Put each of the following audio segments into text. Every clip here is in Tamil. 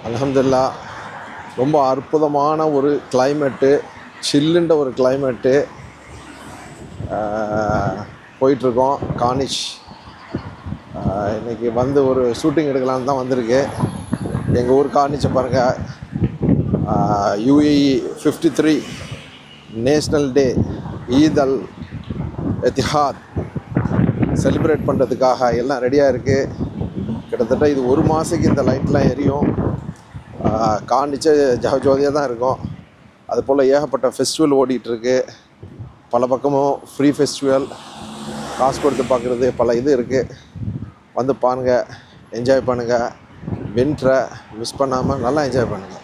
அல்ஹம்துலில்லா ரொம்ப அற்புதமான ஒரு கிளைமேட்டு, சில்லுன்ற ஒரு கிளைமேட்டு. போயிட்டுருக்கோம் கார்னிஷ். இன்றைக்கி வந்து ஒரு ஷூட்டிங் எடுக்கலான்னு தான் வந்திருக்கு. எங்கள் ஊர் கார்னிச்சை பாருங்கள். UAE 53 நேஷ்னல் டே ஈத் அல் எத்திஹாத் செலிப்ரேட் பண்ணுறதுக்காக எல்லாம் ரெடியாக இருக்குது. கிட்டத்தட்ட இது ஒரு மாதத்துக்கு இந்த லைட்லாம் எரியும். கார்னிச்சே ஜகஜோதியாக தான் இருக்கும். அதுபோல் ஏகப்பட்ட ஃபெஸ்டிவல் ஓடிட்டுருக்கு. பல பக்கமும் ஃப்ரீ ஃபெஸ்டிவல், காசு கொடுத்து பார்க்குறது, பல இது இருக்குது. வந்து பாருங்கள், என்ஜாய் பண்ணுங்கள். வின்டரை மிஸ் பண்ணாமல் நல்லா என்ஜாய் பண்ணுங்கள்.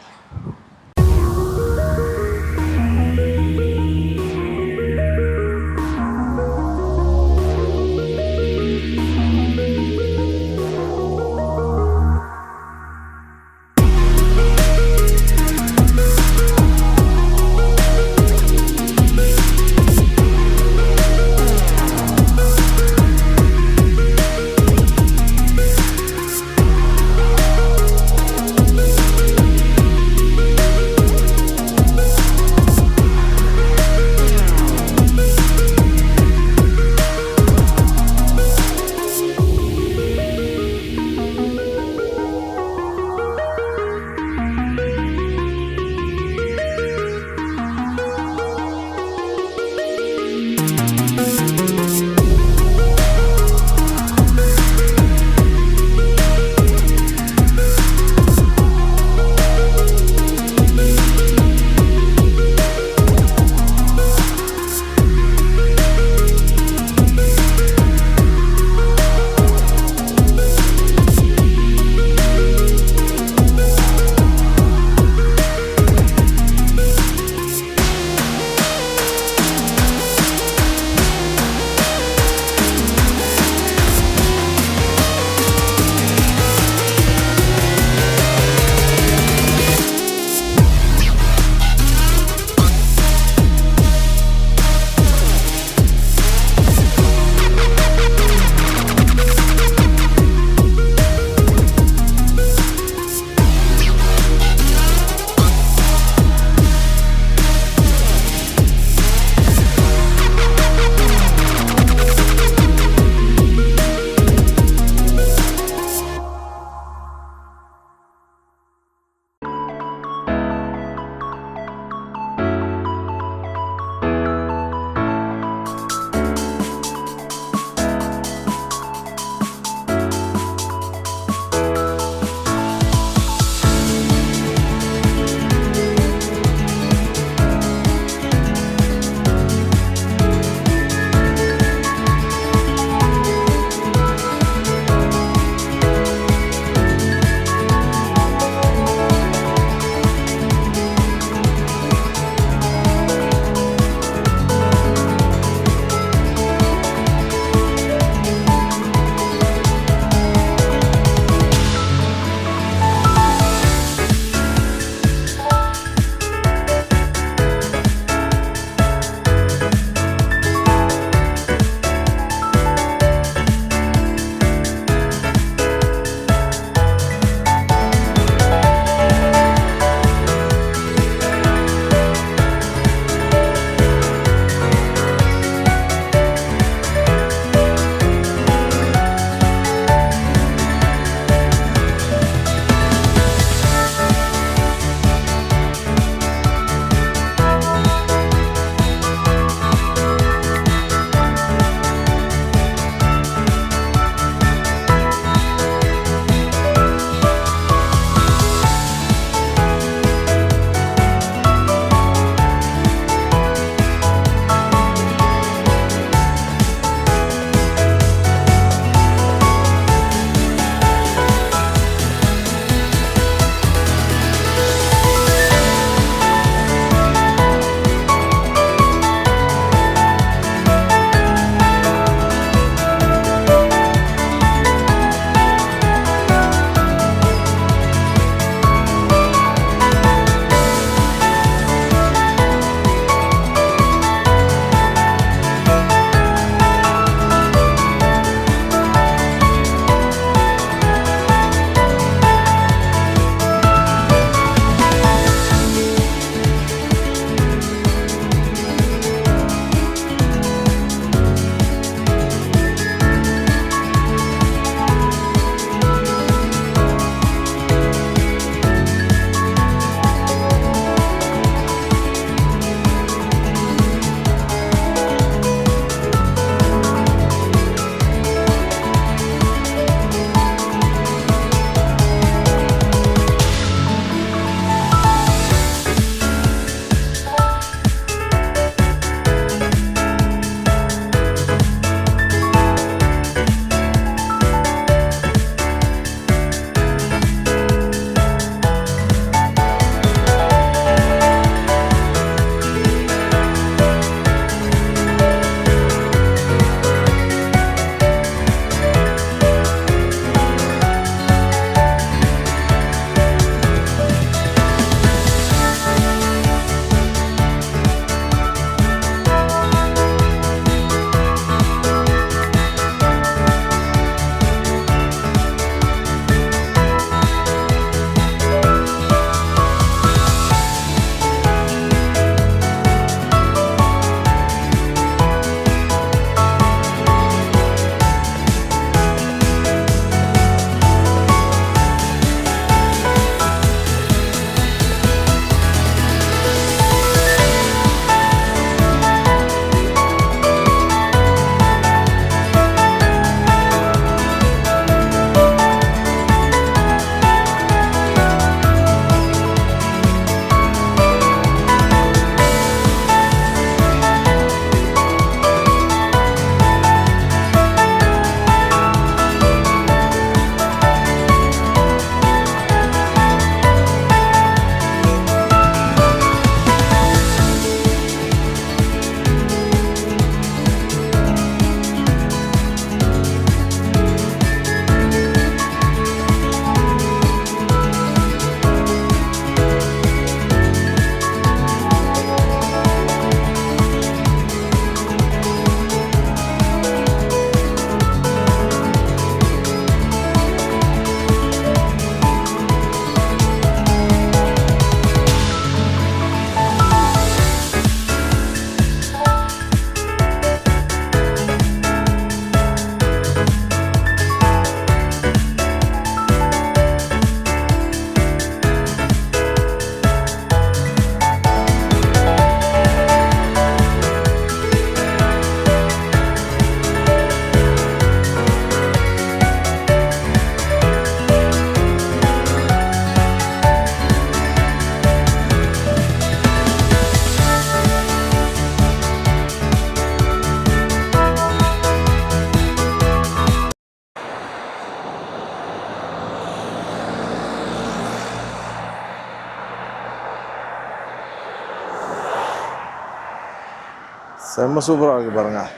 செம்ம சூப்பராக இருக்குது பாருங்கள்.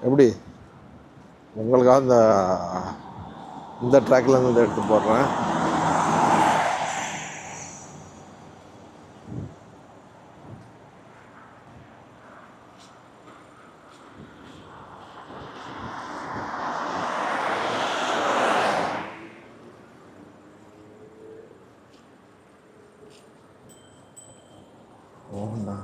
எப்படி உங்களுக்காக இந்த ட்ராக்லேருந்து எடுத்து போடுறேன். ஓஹண்ணா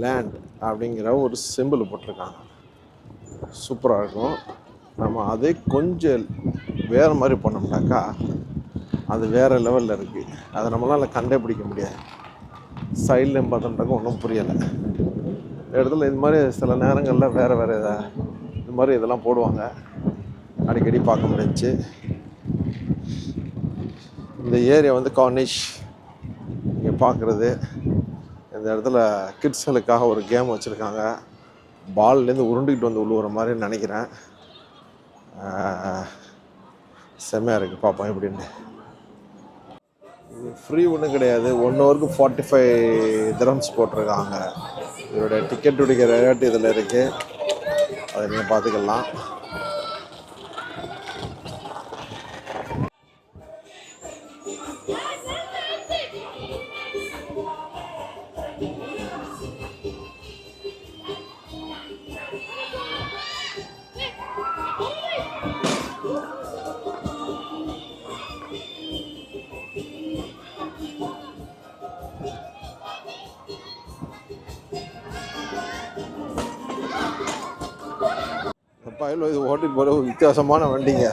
லேண்ட் அப்படிங்கிற ஒரு சிம்பிள் போட்டிருக்காங்க. சூப்பராக இருக்கும். நம்ம அதே கொஞ்சம் வேறு மாதிரி பண்ணோம்னாக்கா அது வேறு லெவலில் இருக்குது. அதை நம்மளால் கண்டே பிடிக்க முடியாது. சைட்லேயும் பார்த்தோம்னாக்கா ஒன்றும் புரியலை. இடத்துல இது மாதிரி சில நேரங்களில் வேறு இது மாதிரி இதெல்லாம் போடுவாங்க. அடிக்கடி பார்க்க முடிஞ்சிச்சு. இந்த ஏரியா வந்து கார்னிஷ் இங்கே பார்க்குறது. இந்த இடத்துல கிட்ஸுகளுக்காக ஒரு கேம் வச்சுருக்காங்க. பால்லேருந்து உருண்டுக்கிட்டு வந்து விழுவுற மாதிரி நினைக்கிறேன். செம்மையாக இருக்குது. பார்ப்போம் எப்படின்னு. இது ஃப்ரீ ஒன்றும் கிடையாது. 1 ஹவருக்கு 45 dirhams போட்டிருக்காங்க. இதோடைய டிக்கெட் பிடிக்கிற ரேட் இதில் இருக்குது. அதை நீங்கள் பார்த்துக்கலாம். பயில இது ஓட்டிட்டு போகிற ஒரு வித்தியாசமான வண்டிங்க.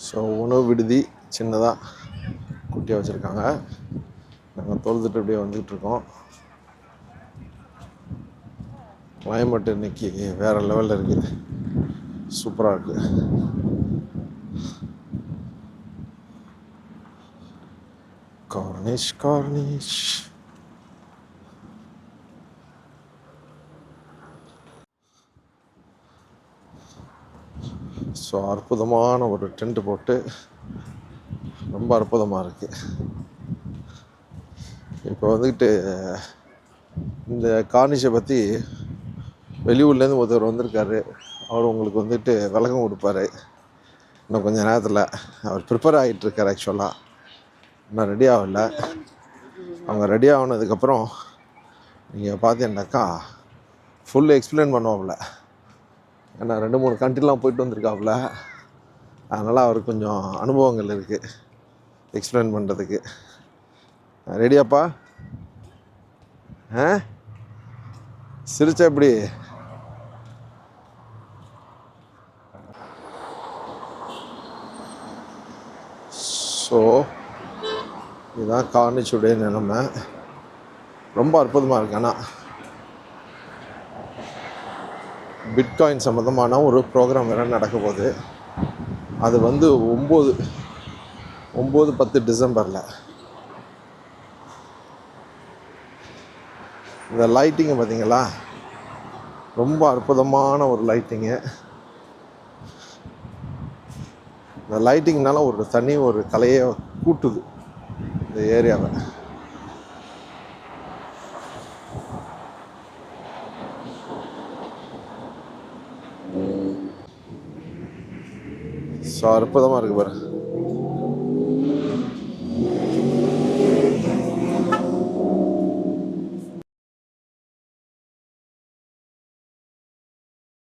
ஸோ உணவு விடுதி சின்னதாக குட்டியாக வச்சுருக்காங்க. நாங்கள் தொழுதுட்டு அப்படியே வந்துக்கிட்டுருக்கோம். கிளைமேட் இன்னைக்கு வேறு லெவலில் இருக்குது. சூப்பராக இருக்குது. கார்னிஷ் ஸோ அற்புதமான ஒரு டென்ட் போட்டு ரொம்ப அற்புதமாக இருக்குது. இப்போ வந்துக்கிட்டு இந்த கார்னிஷை பற்றி வெளியூர்லேருந்து ஒருத்தர் வந்திருக்காரு. அவர் உங்களுக்கு வந்துட்டு விளக்கம் கொடுப்பாரு. இன்னும் கொஞ்சம் நேரத்தில் அவர் ப்ரிப்பேர் ஆகிட்டுருக்கார். ஆக்சுவலாக இன்னும் ரெடி ஆகலை. அவங்க ரெடி ஆகினதுக்கப்புறம் நீங்கள் பார்த்தீங்கன்னாக்கா ஃபுல் எக்ஸ்பிளைன் பண்ணுவாப்புல. ஏன்னா 2-3 கண்ட்ரிலாம் போயிட்டு வந்திருக்காப்புல. அதனால் அவருக்கு கொஞ்சம் அனுபவங்கள் இருக்குது எக்ஸ்பிளைன் பண்ணுறதுக்கு. ரெடியாப்பா? ஆ, சிரிச்சா எப்படி? ஸோ இதுதான் கார்னிச்சுடைய நிலைமை. ரொம்ப அற்புதமாக இருக்கு. ஆனால் பிட்காயின் சம்மந்தமான ஒரு ப்ரோக்ராம் வேறு நடக்க போகுது. அது வந்து 9-10 டிசம்பரில். இந்த லைட்டிங்கை பார்த்தீங்களா? ரொம்ப அற்புதமான ஒரு லைட்டிங்கு. இந்த லைட்டிங்னால ஒரு கலையை கூட்டுது இந்த ஏரியாவை. ஸோ அற்புதமாக இருக்குது பாரு.